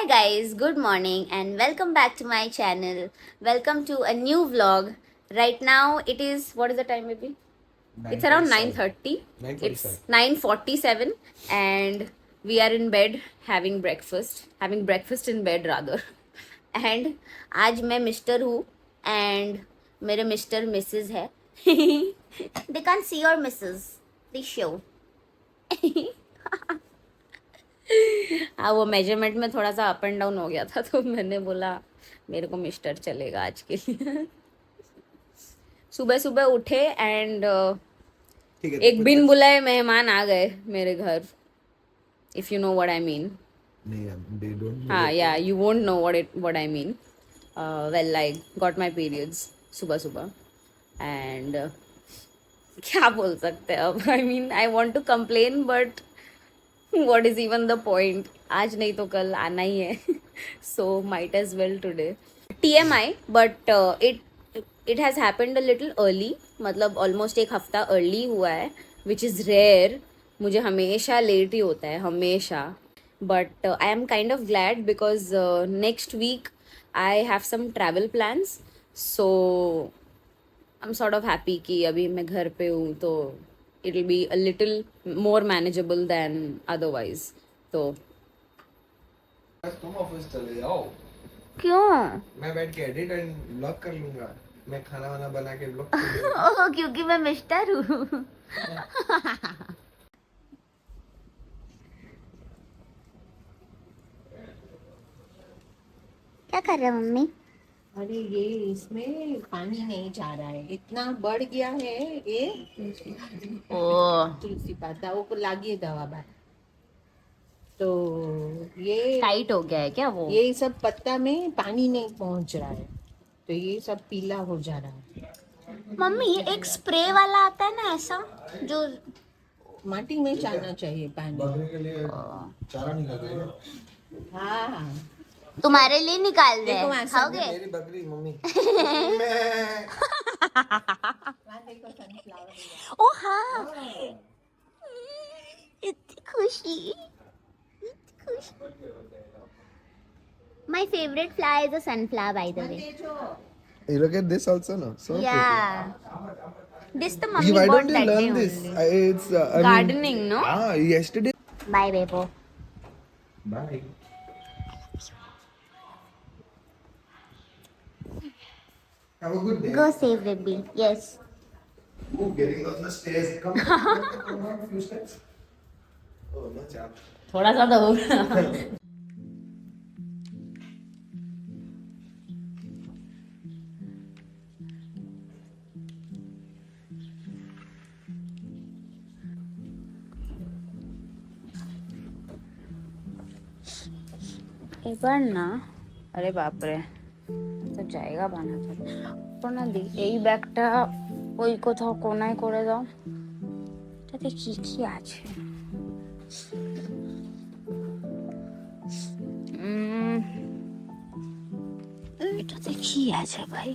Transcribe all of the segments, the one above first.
guys, good morning and welcome back to my channel. Welcome to a new vlog. Right now it is, what is the time maybe? It's around 9:30. It's 9:47 and we are in bed having breakfast in bed rather. And आज मैं mister हूँ and मेरे mister Mrs है. They can't see your missus. They show. हाँ, वो measurement में थोड़ा सा अप एंड डाउन हो गया था तो मैंने बोला मेरे को मिस्टर चलेगा आज के लिए. सुबह सुबह उठे एंड एक बिन बुलाए मेहमान आ गए मेरे घर. If you know what I mean. हाँ, या you won't know what I mean. Well, I got my periods सुबह सुबह एंड क्या बोल सकते हैं अब. I mean I want to complain but what is even the point. आज नहीं तो कल आना ही है. So might as well today. TMI, but it has happened a little early. मतलब almost एक हफ्ता early हुआ है, which is rare. मुझे हमेशा late ही होता है, हमेशा. But I am kind of glad because next week I have some travel plans. So I'm sort of happy कि अभी मैं घर पे हूँ तो it'll be a little more manageable than otherwise. तो तुम ऑफिस चले जाओ. क्यों? मैं बैठ के एडिट एंड ब्लॉग कर लूंगा. मैं खाना वाना बना के ब्लॉग कर ओह, क्योंकि मैं मिस्टर हूँ. क्या कर रहे हो मम्मी? अरे ये इसमें पानी नहीं जा रहा है, इतना बढ़ गया है ये. ओह, तुलसी पत्ता वो लागिए दवा बार. तो ये टाइट हो गया है क्या वो? ये सब पत्ता में पानी नहीं पहुंच रहा है तो ये सब पीला हो जा रहा है. मम्मी, ये एक स्प्रे वाला आता है ना ऐसा जो माटी में जाना चाहिए पानी. बकरी के लिए चारा निकाल. हाँ, तुम्हारे लिए निकाल रहे देखो हैं, वहाँ से खाओगे? मेरी बकरी मम्मी. ओ हाँ, इतनी खुशी. My favorite flower is a sunflower, by the way. You look at this also, no? So Yeah. This the pretty. mummy Why bought don't you that day learn this? only. It's I mean, Gardening, no? yesterday. Bye, Bebo. Bye. Have a good day. Go save Ribby. Yes. Oh, getting on the stairs. Come on, a few steps. Oh, no chap. थोड़ा सा तो होगा. एक बार ना, अरे बाप रे, তো জায়গা বানাতে না দি. এই ব্যাগটা ওই কোথাও কোনায় করে দাও. এটাতে কি কি আছে? এটাতে কি আছে ভাই?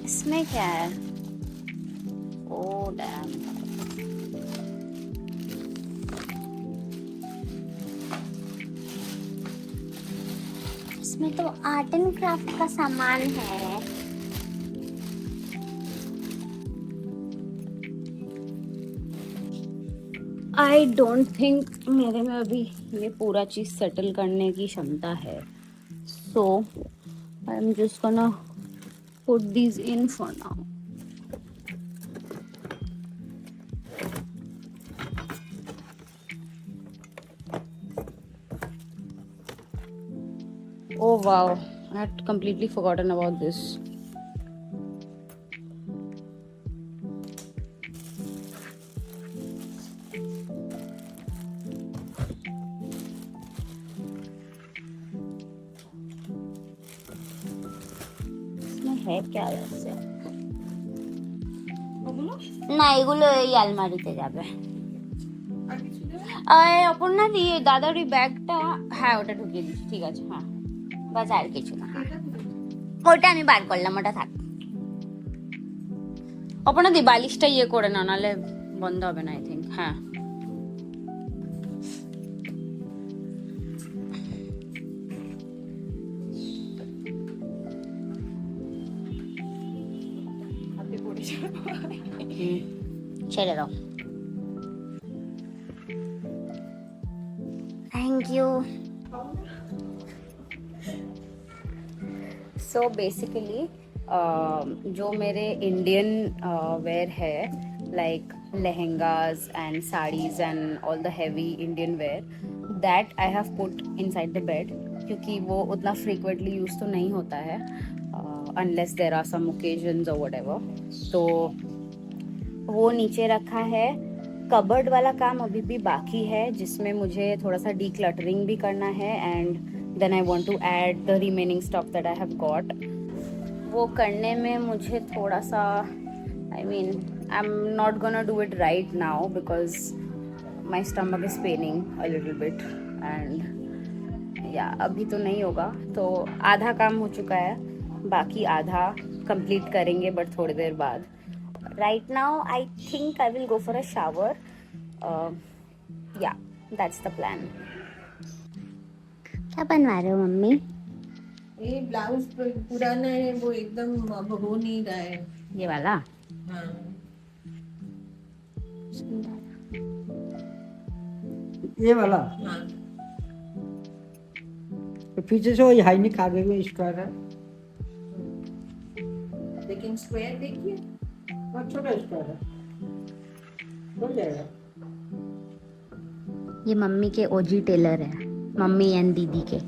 इसमें क्या है? Oh damn. इसमें तो आर्ट एंड क्राफ्ट का सामान है. आई डोंट थिंक मेरे में अभी ये पूरा चीज सेटल करने की क्षमता है. So I am just gonna put these in for now. Oh wow, I had completely forgotten about this. है क्या वैसे? না এগুলো এই আলমারিতে যাবে। এখন না দিয়ে দাদার ওই ব্যাগটা, হ্যাঁ ওটা ঢুকিয়ে দিচ্ছি, ঠিক আছে, হ্যাঁ বাস আর কিছু না। ওটা আমি বার করলাম, ওটা থাক। অপনা দি বালিশটা ইয়ে করে না, নাহলে বন্ধ হবে না আই থিঙ্ক। হ্যাঁ ছেড়ে দাও। Thank you. सो बेसिकली जो मेरे इंडियन वेयर है, like lehengas and saris and all the heavy Indian wear, that I have put inside the bed, क्योंकि वो उतना फ्रीक्वेंटली यूज़ तो नहीं होता है unless there are some occasions और व्हाटएवर। तो वो नीचे रखा है। कबर्ड वाला काम अभी भी बाकी है, जिसमें मुझे थोड़ा सा डीक्लटरिंग भी करना है, and then I want to add the remaining stuff that I have got. वो करने में मुझे थोड़ा सा, I mean I am not gonna do it right now because my stomach is paining a little bit, and yeah अभी तो नहीं होगा। तो आधा काम हो चुका है, बाकी आधा कंप्लीट करेंगे बट थोड़ी देर बाद। Right now, I think I will go for a shower. Yeah, that's the plan. क्या बनवा रहे हो मम्मी? ये ब्लाउज पुराना है, वो एकदम अब हो नहीं रहा है। ये वाला? हाँ, ये वाला हाँ। तो पीछे से वही हाईनिक आगे में स्क्वायर है लेकिन स्क्वायर देखिए, और छोटा स्क्वायर है, हो जाएगा। ये मम्मी के ओजी टेलर है, मम्मी एंड दीदी के।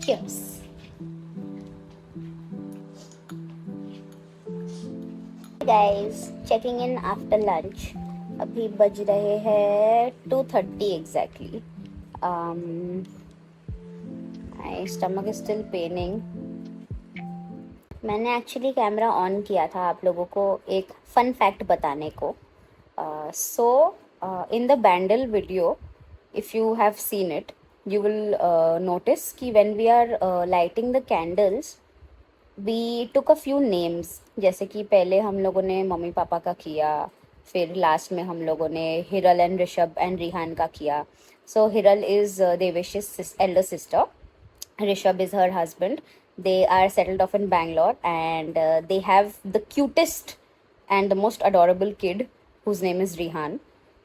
Cheers. Guys, checking in after lunch. अभी बज रहे हैं 2:30 exactly. My stomach is still paining. मैंने एक्चुअली कैमरा ऑन किया था आप लोगों को एक फन फैक्ट बताने को। So in the bundle video, if you have seen it, you will notice कि when we are lighting the candles, we took a few names। जैसे कि पहले हम लोगों ने मम्मी पापा का किया, फिर लास्ट में हम लोगों ने हिरल एंड ऋषभ एंड रिहान का किया। So Hiral is Devesh's elder sister, Rishabh is her husband. They are settled off in Bangalore, and they have the cutest and the most adorable kid whose name is Rihan.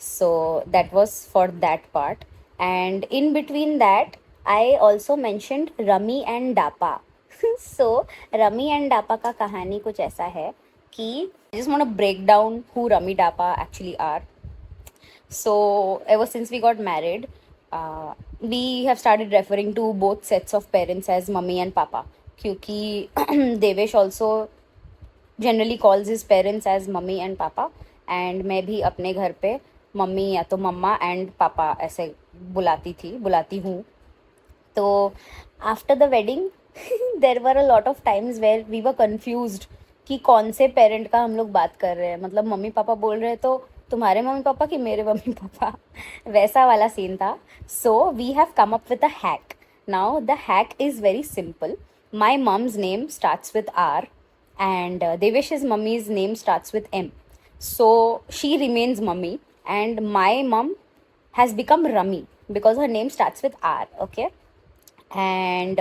So that was for that part. And in between that, I also mentioned Rami and Dapa. So Rami and Dapa का कहानी कुछ ऐसा है कि I just want to break down who Rami Dapa actually are. So ever since we got married, we have started referring to both sets of parents as mummy and papa, क्योंकि Devesh also generally calls his parents as mummy and papa, and मैं भी अपने घर पे mummy या तो मम्मा and पापा ऐसे बुलाती हूँ। तो after the wedding there were a lot of times where we were confused कि कौन से पेरेंट का हम लोग बात कर रहे हैं। मतलब मम्मी पापा बोल रहे तो तुम्हारे मम्मी पापा कि मेरे मम्मी पापा, वैसा वाला सीन था। So we have come up with a hack. Now the hack is very simple. My mum's name starts with R and Devesh's mummy's name starts with M. So she remains mummy, and my mum has become Rummy because her name starts with R. Okay, and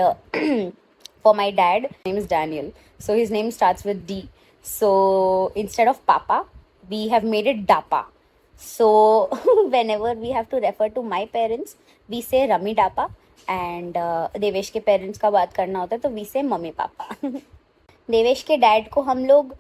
for my dad, name is Daniel, so his name starts with D. So instead of Papa, we have made it Dapa. So whenever we have to refer to my parents, we say Rummy Dapa, and Devesh के parents का बात करना होता है तो we से mummy papa. Devesh के dad को हम लोग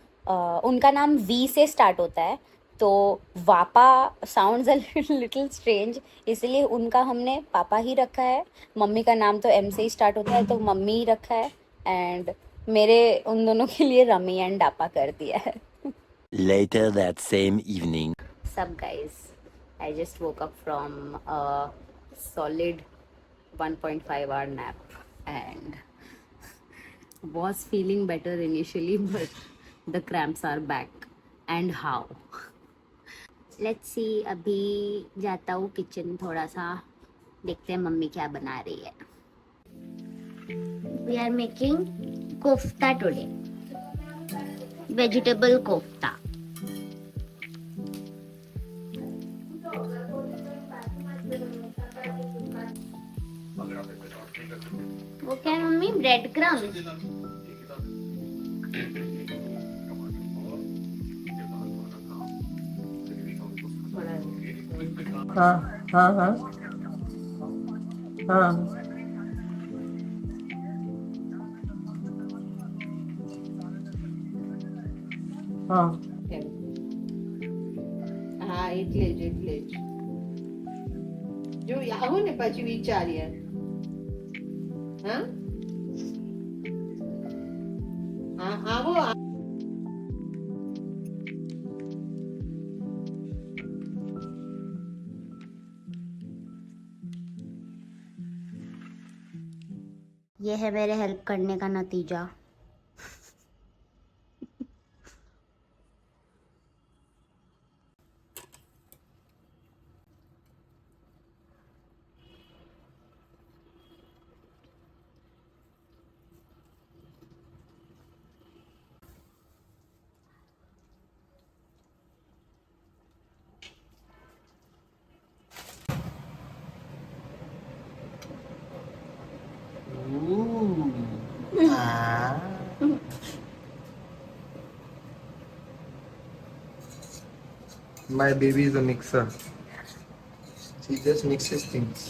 उनका नाम वी से स्टार्ट होता है, तो वापा साउंड्स अ लिटिल स्ट्रेंज, इसलिए उनका हमने पापा ही रखा है. मम्मी का नाम तो एम से ही स्टार्ट होता है तो मम्मी ही रखा है, एंड मेरे उन दोनों के लिए रमी एंड डापा कर दिया है. Later that same evening. Sup guys, I just woke up from a solid 1.5 hour nap and was feeling better initially, but the cramps are back. And how? Let's see, अभी जाता हूँ kitchen, थोड़ा सा देखते हैं मम्मी क्या बना रही है. We are making kofta today. Vegetable kofta. वो क्या है मम्मी, ब्रेड क्रम्स? हाँ हाँ हाँ हाँ हाँ હા એટલે જ જો આવો ને પછી વિચારીએ. હા હા આવો. ये है मेरे हेल्प करने का नतीजा. My baby is a mixer. She just mixes things.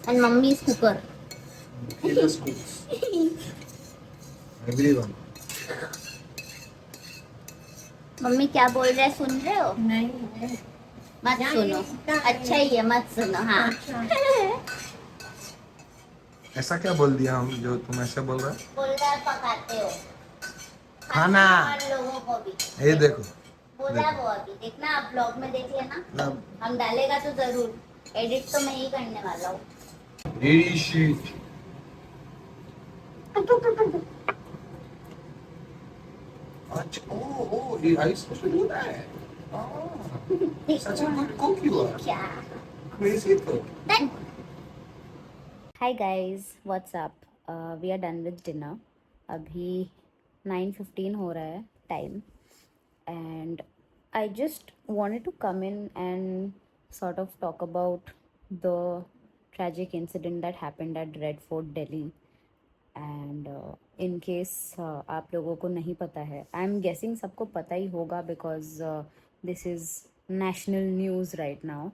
And mummy is cooker. He just cooks. Everyone. Mummy क्या बोल रहे हैं, सुन रहे हो? નહીં मत सुनो, अच्छा ही है, मत सुनो. हाँ. ऐसा क्या बोल दिया हम जो तुम ऐसे बोल रहे हो? बोल रहा है पकाते हो खाना. और लोगों को भी. ये देखो. बोला वो अभी, देखना आप ब्लॉग में देख लेना. हम डालेगा तो जरूर, एडिट तो मैं ही करने वाला हूँ. Really shit. Oh, are you supposed to do that? Oh, such a good cook you are. क्या? Crazy cook. Hi guys, what's up? We are done with dinner. अभी 9:15 हो रहा है time, and I just wanted to come in and sort of talk about the tragic incident that happened at Red Fort, Delhi. And in case आप लोगों को नहीं पता है, आई एम गेसिंग सबको पता ही होगा because this is national news right now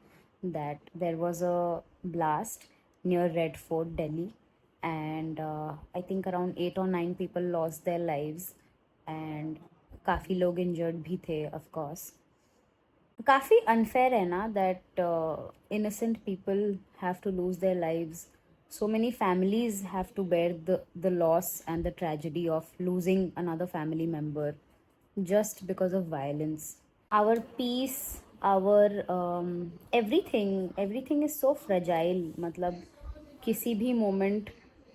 that there was a blast near red fort Delhi, and I think around 8 or 9 people lost their lives, and काफ़ी लोग इंजर्ड भी थे ऑफ कोर्स. काफ़ी unfair है ना that innocent people have to lose their lives. So many families have to bear the loss and the tragedy of losing another family member just because of violence. Our peace, our everything is so fragile. मतलब किसी भी moment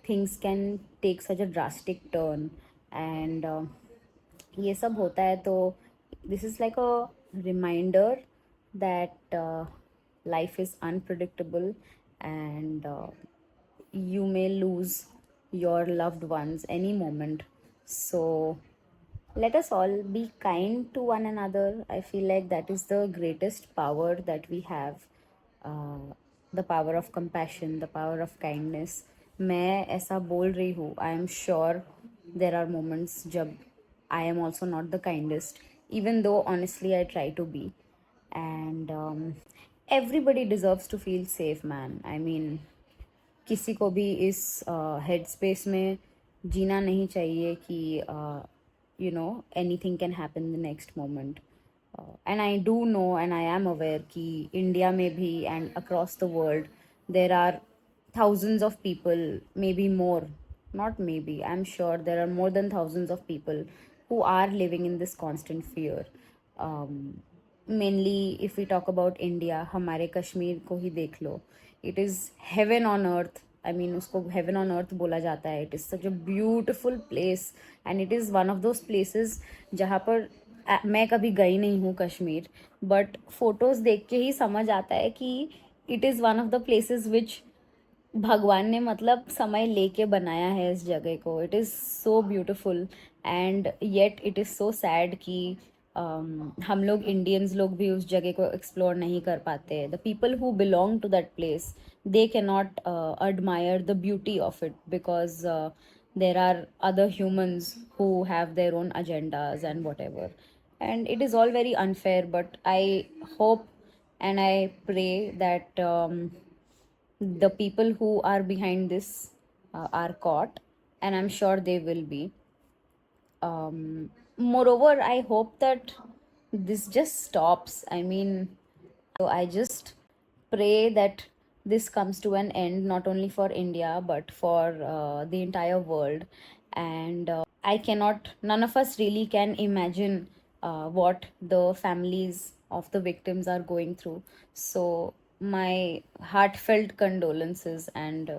things can take such a drastic turn, and ये सब होता है तो this is like a reminder that life is unpredictable, and you may lose your loved ones any moment. So let us all be kind to one another. I feel like that is the greatest power that we have. The power of compassion, the power of kindness. मैं ऐसा बोल रही हूँ. I am sure there are moments जब I am also not the kindest, even though honestly I try to be. And everybody deserves to feel safe, man. I mean, किसी को भी इस हेड स्पेस में जीना नहीं चाहिए कि you know anything can happen the next moment. And I do know and I am aware कि India में भी and across the world there are thousands of people, maybe more, not maybe, I'm sure there are more than thousands of people who are living in this constant fear. Mainly if we talk about India, हमारे कश्मीर को ही देख लो. It is heaven on earth. I mean, उसको heaven on earth बोला जाता है. It is such a beautiful place and it is one of those places जहाँ पर मैं कभी गई नहीं हूँ कश्मीर, बट फोटोज देख के ही समझ आता है कि it is one of the places which भगवान ने मतलब समय लेके बनाया है इस जगह को. It is so beautiful and yet it is so sad कि हम लोग इंडियंस लोग भी उस जगह को एक्सप्लोर नहीं कर पाते. The people who belong to that place, they cannot admire the beauty of it because there are other humans who have their own agendas and whatever, and it is all very unfair. But I hope and I pray that the people who are behind this are caught, and I'm sure they will be. Moreover, I hope that this just stops. I mean, so I just pray that this comes to an end, not only for India, but for the entire world. And I cannot, none of us really can imagine what the families of the victims are going through. So, my heartfelt condolences and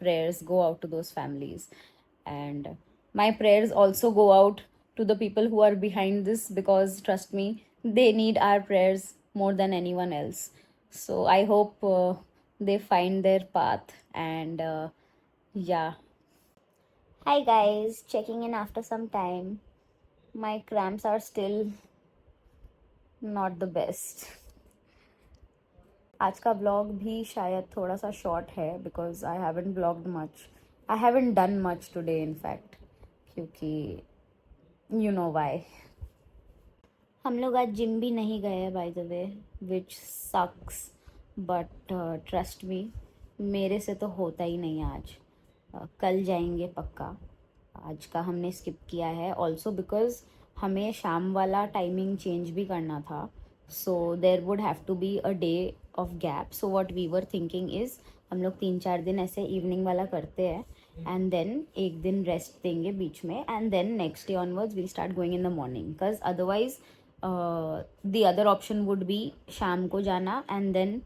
prayers go out to those families. And my prayers also go out to the people who are behind this, because trust me, they need our prayers more than anyone else. So I hope they find their path. And yeah. Hi guys, checking in after some time. My cramps are still not the best. आज का vlog भी शायद थोड़ा सा short है because I haven't vlogged much. I haven't done much today in fact, क्योंकि you know why. हम लोग आज जिम भी नहीं गए by the way, which sucks, but trust me, मेरे से तो होता ही नहीं आज. कल जाएंगे पक्का. आज का हमने स्किप किया है ऑल्सो बिकॉज हमें शाम वाला टाइमिंग चेंज भी करना था. So there would have to be a day of gap. So what we were thinking is हम लोग 3-4 दिन ऐसे इवनिंग वाला करते हैं एंड देन एक दिन रेस्ट देंगे बीच में, and then next day onwards we'll start going in the morning. Because otherwise the other option would be शाम को जाना and then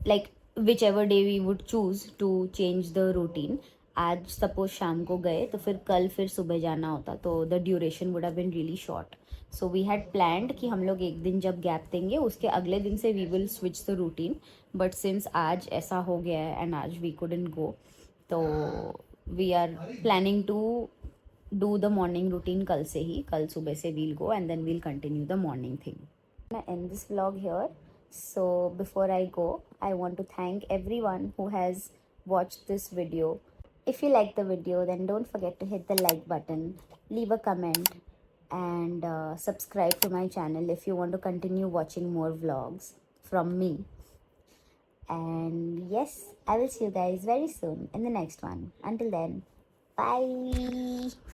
like whichever day we would choose to change the routine. आज suppose शाम को गए तो फिर कल फिर सुबह जाना होता, तो the duration would have been really short. So we had planned कि हम लोग एक दिन जब गैप देंगे उसके अगले दिन से we will switch the routine. But since आज ऐसा हो गया है एंड आज वी कुडंट गो, तो we are planning to do the morning routine कल से ही. कल सुबह से we'll go and then we'll continue the morning thing. I end this vlog here. So before I go, I want to thank everyone who has watched this video. If you like the video, then don't forget to hit the like button, leave a comment, and subscribe to my channel if you want to continue watching more vlogs from me. And yes, I will see you guys very soon in the next one. Until then, bye.